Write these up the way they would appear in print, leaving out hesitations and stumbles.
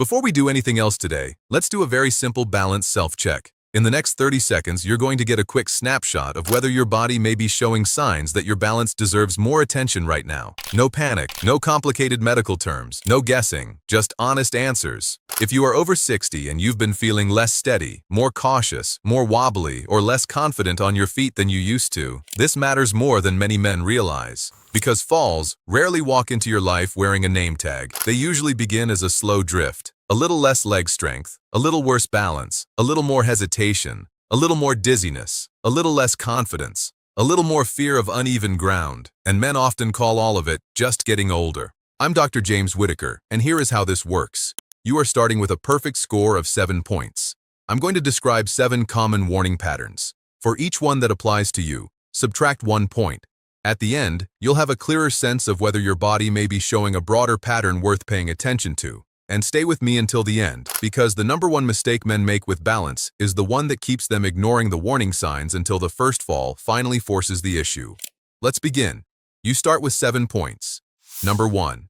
Before we do anything else today, let's do a very simple balance self-check. In the next 30 seconds, you're going to get a quick snapshot of whether your body may be showing signs that your balance deserves more attention right now. No panic, no complicated medical terms, no guessing, just honest answers. If you are over 60 and you've been feeling less steady, more cautious, more wobbly, or less confident on your feet than you used to, this matters more than many men realize. Because falls rarely walk into your life wearing a name tag. They usually begin as a slow drift. A little less leg strength, a little worse balance, a little more hesitation, a little more dizziness, a little less confidence, a little more fear of uneven ground, and men often call all of it just getting older. I'm Dr. James Whitaker, and here is how this works. You are starting with a perfect score of 7 points. I'm going to describe 7 common warning patterns. For each one that applies to you, subtract 1 point. At the end, you'll have a clearer sense of whether your body may be showing a broader pattern worth paying attention to. And stay with me until the end, because the number one mistake men make with balance is the one that keeps them ignoring the warning signs until the first fall finally forces the issue. Let's begin. You start with 7 points. Number 1.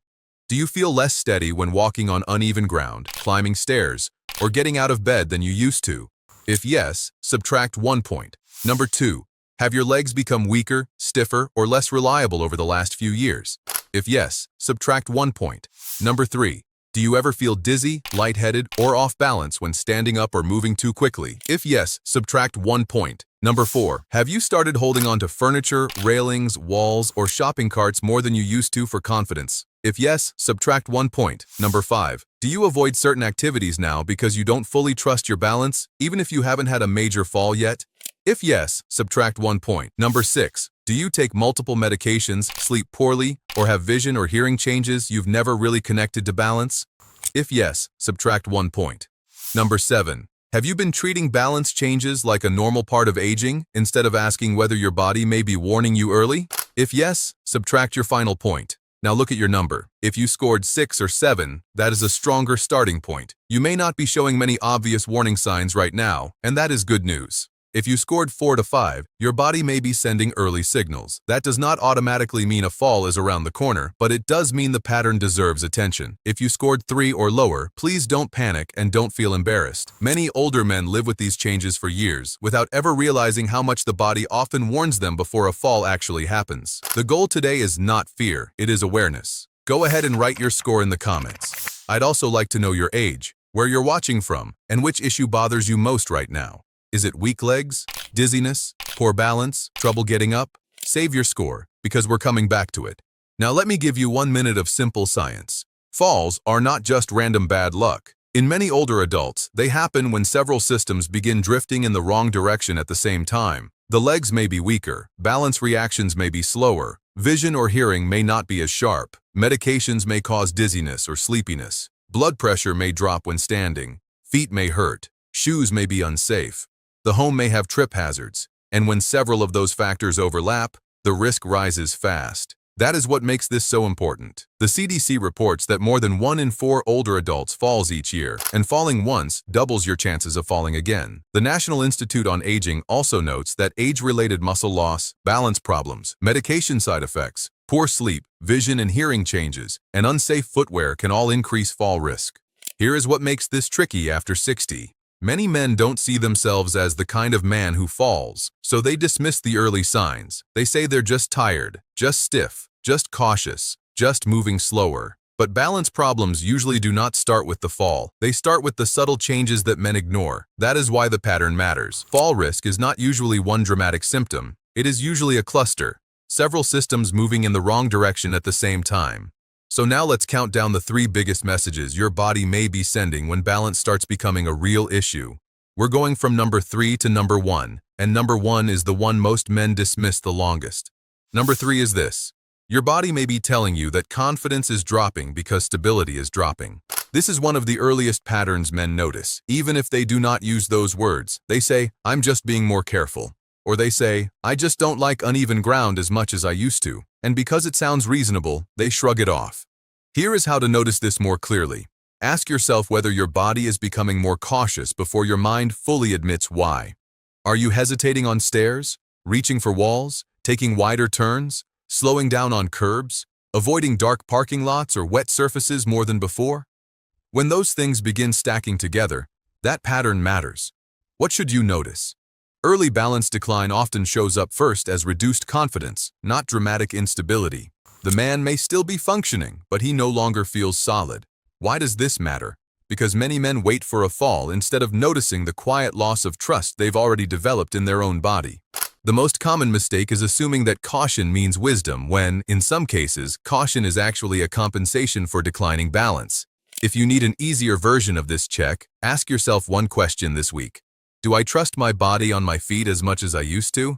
Do you feel less steady when walking on uneven ground, climbing stairs, or getting out of bed than you used to? If yes, subtract 1 point. Number 2. Have your legs become weaker, stiffer, or less reliable over the last few years? If yes, subtract 1 point. Number 3. Do you ever feel dizzy, lightheaded, or off balance when standing up or moving too quickly? If yes, subtract 1 point. Number 4. Have you started holding on to furniture, railings, walls, or shopping carts more than you used to for confidence? If yes, subtract 1 point. Number 5. Do you avoid certain activities now because you don't fully trust your balance, even if you haven't had a major fall yet? If yes, subtract 1 point. Number 6. Do you take multiple medications, sleep poorly, or have vision or hearing changes you've never really connected to balance? If yes, subtract 1 point. Number 7. Have you been treating balance changes like a normal part of aging instead of asking whether your body may be warning you early? If yes, subtract your final point. Now look at your number. If you scored 6 or 7, that is a stronger starting point. You may not be showing many obvious warning signs right now, and that is good news. If you scored 4 to 5, your body may be sending early signals. That does not automatically mean a fall is around the corner, but it does mean the pattern deserves attention. If you scored 3 or lower, please don't panic and don't feel embarrassed. Many older men live with these changes for years, without ever realizing how much the body often warns them before a fall actually happens. The goal today is not fear, it is awareness. Go ahead and write your score in the comments. I'd also like to know your age, where you're watching from, and which issue bothers you most right now. Is it weak legs, dizziness, poor balance, trouble getting up? Save your score, because we're coming back to it. Now let me give you 1 minute of simple science. Falls are not just random bad luck. In many older adults, they happen when several systems begin drifting in the wrong direction at the same time. The legs may be weaker, balance reactions may be slower, vision or hearing may not be as sharp, medications may cause dizziness or sleepiness, blood pressure may drop when standing, feet may hurt, shoes may be unsafe. The home may have trip hazards, and when several of those factors overlap, the risk rises fast. That is what makes this so important. The CDC reports that more than 1 in 4 older adults falls each year, and falling once doubles your chances of falling again. The National Institute on Aging also notes that age-related muscle loss, balance problems, medication side effects, poor sleep, vision and hearing changes, and unsafe footwear can all increase fall risk. Here is what makes this tricky after 60. Many men don't see themselves as the kind of man who falls, so they dismiss the early signs. They say they're just tired, just stiff, just cautious, just moving slower. But balance problems usually do not start with the fall. They start with the subtle changes that men ignore. That is why the pattern matters. Fall risk is not usually one dramatic symptom. It is usually a cluster, several systems moving in the wrong direction at the same time. So now let's count down the 3 biggest messages your body may be sending when balance starts becoming a real issue. We're going from number 3 to number 1, and number 1 is the one most men dismiss the longest. Number 3 is this. Your body may be telling you that confidence is dropping because stability is dropping. This is one of the earliest patterns men notice. Even if they do not use those words, they say, "I'm just being more careful." Or they say, "I just don't like uneven ground as much as I used to." And because it sounds reasonable, they shrug it off. Here is how to notice this more clearly. Ask yourself whether your body is becoming more cautious before your mind fully admits why. Are you hesitating on stairs, reaching for walls, taking wider turns, slowing down on curbs, avoiding dark parking lots or wet surfaces more than before? When those things begin stacking together, that pattern matters. What should you notice? Early balance decline often shows up first as reduced confidence, not dramatic instability. The man may still be functioning, but he no longer feels solid. Why does this matter? Because many men wait for a fall instead of noticing the quiet loss of trust they've already developed in their own body. The most common mistake is assuming that caution means wisdom when, in some cases, caution is actually a compensation for declining balance. If you need an easier version of this check, ask yourself one question this week. Do I trust my body on my feet as much as I used to?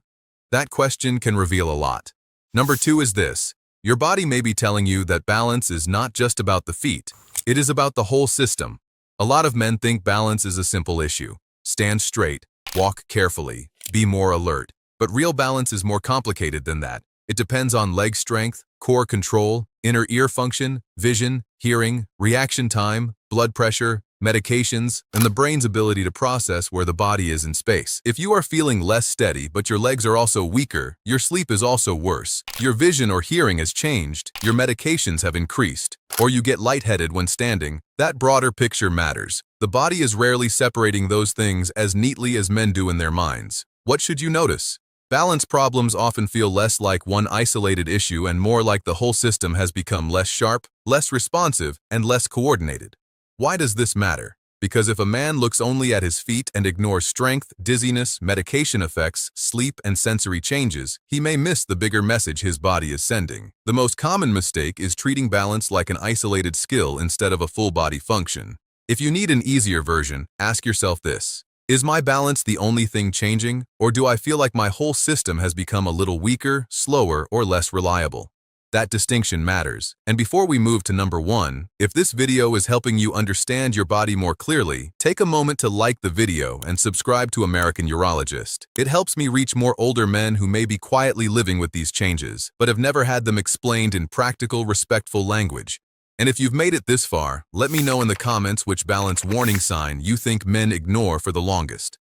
That question can reveal a lot. Number 2 is this. Your body may be telling you that balance is not just about the feet. It is about the whole system. A lot of men think balance is a simple issue. Stand straight, walk carefully, be more alert. But real balance is more complicated than that. It depends on leg strength, core control, inner ear function, vision, hearing, reaction time, blood pressure, medications, and the brain's ability to process where the body is in space. If you are feeling less steady but your legs are also weaker, your sleep is also worse, your vision or hearing has changed, your medications have increased, or you get lightheaded when standing, that broader picture matters. The body is rarely separating those things as neatly as men do in their minds. What should you notice? Balance problems often feel less like one isolated issue and more like the whole system has become less sharp, less responsive, and less coordinated. Why does this matter? Because if a man looks only at his feet and ignores strength, dizziness, medication effects, sleep, and sensory changes, he may miss the bigger message his body is sending. The most common mistake is treating balance like an isolated skill instead of a full-body function. If you need an easier version, ask yourself this. Is my balance the only thing changing, or do I feel like my whole system has become a little weaker, slower, or less reliable? That distinction matters. And before we move to number 1, if this video is helping you understand your body more clearly, take a moment to like the video and subscribe to American Urologist. It helps me reach more older men who may be quietly living with these changes, but have never had them explained in practical, respectful language. And if you've made it this far, let me know in the comments which balance warning sign you think men ignore for the longest.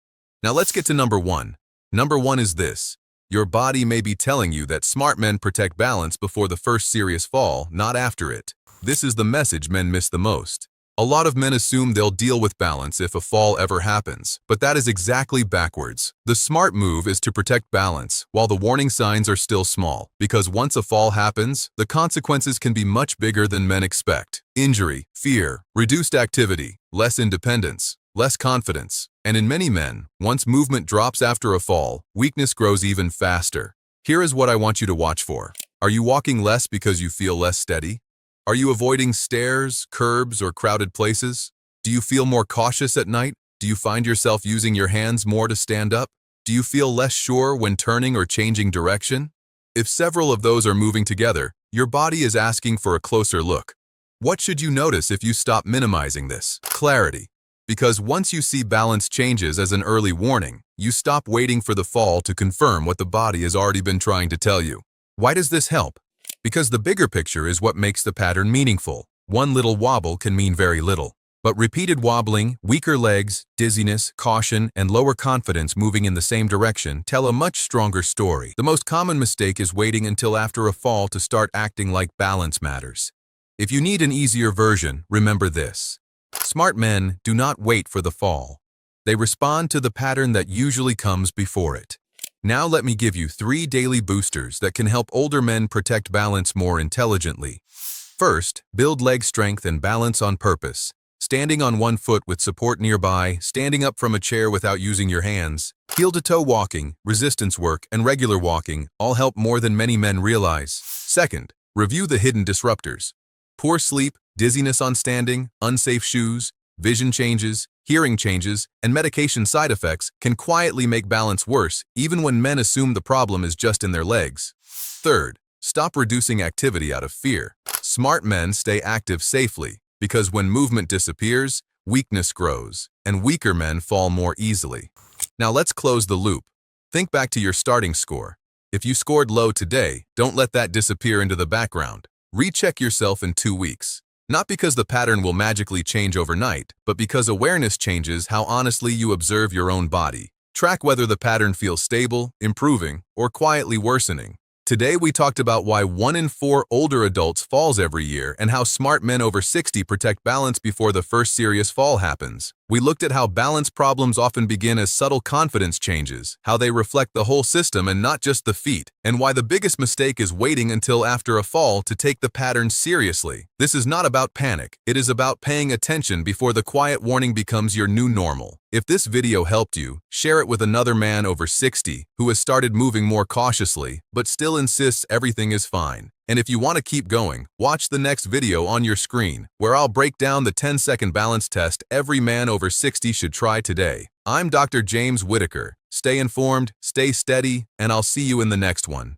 Now let's get to number 1. Number 1 is this. Your body may be telling you that smart men protect balance before the first serious fall, not after it. This is the message men miss the most. A lot of men assume they'll deal with balance if a fall ever happens, but that is exactly backwards. The smart move is to protect balance while the warning signs are still small, because once a fall happens, the consequences can be much bigger than men expect. Injury, fear, reduced activity, less independence, less confidence. And in many men, once movement drops after a fall, weakness grows even faster. Here is what I want you to watch for. Are you walking less because you feel less steady? Are you avoiding stairs, curbs, or crowded places? Do you feel more cautious at night? Do you find yourself using your hands more to stand up? Do you feel less sure when turning or changing direction? If several of those are moving together, your body is asking for a closer look. What should you notice if you stop minimizing this? Clarity. Because once you see balance changes as an early warning, you stop waiting for the fall to confirm what the body has already been trying to tell you. Why does this help? Because the bigger picture is what makes the pattern meaningful. One little wobble can mean very little. But repeated wobbling, weaker legs, dizziness, caution, and lower confidence moving in the same direction tell a much stronger story. The most common mistake is waiting until after a fall to start acting like balance matters. If you need an easier version, remember this. Smart men do not wait for the fall. They respond to the pattern that usually comes before it. Now let me give you 3 daily boosters that can help older men protect balance more intelligently. First, build leg strength and balance on purpose. Standing on one foot with support nearby, standing up from a chair without using your hands, heel-to-toe walking, resistance work, and regular walking all help more than many men realize. Second, review the hidden disruptors. Poor sleep, dizziness on standing, unsafe shoes, vision changes, hearing changes, and medication side effects can quietly make balance worse even when men assume the problem is just in their legs. Third, stop reducing activity out of fear. Smart men stay active safely because when movement disappears, weakness grows, and weaker men fall more easily. Now let's close the loop. Think back to your starting score. If you scored low today, don't let that disappear into the background. Recheck yourself in 2 weeks. Not because the pattern will magically change overnight, but because awareness changes how honestly you observe your own body. Track whether the pattern feels stable, improving, or quietly worsening. Today we talked about why 1 in 4 older adults falls every year and how smart men over 60 protect balance before the first serious fall happens. We looked at how balance problems often begin as subtle confidence changes, how they reflect the whole system and not just the feet, and why the biggest mistake is waiting until after a fall to take the pattern seriously. This is not about panic. It is about paying attention before the quiet warning becomes your new normal. If this video helped you, share it with another man over 60 who has started moving more cautiously, but still insists everything is fine. And if you want to keep going, watch the next video on your screen, where I'll break down the 10-second balance test every man over 60 should try today. I'm Dr. James Whitaker. Stay informed, stay steady, and I'll see you in the next one.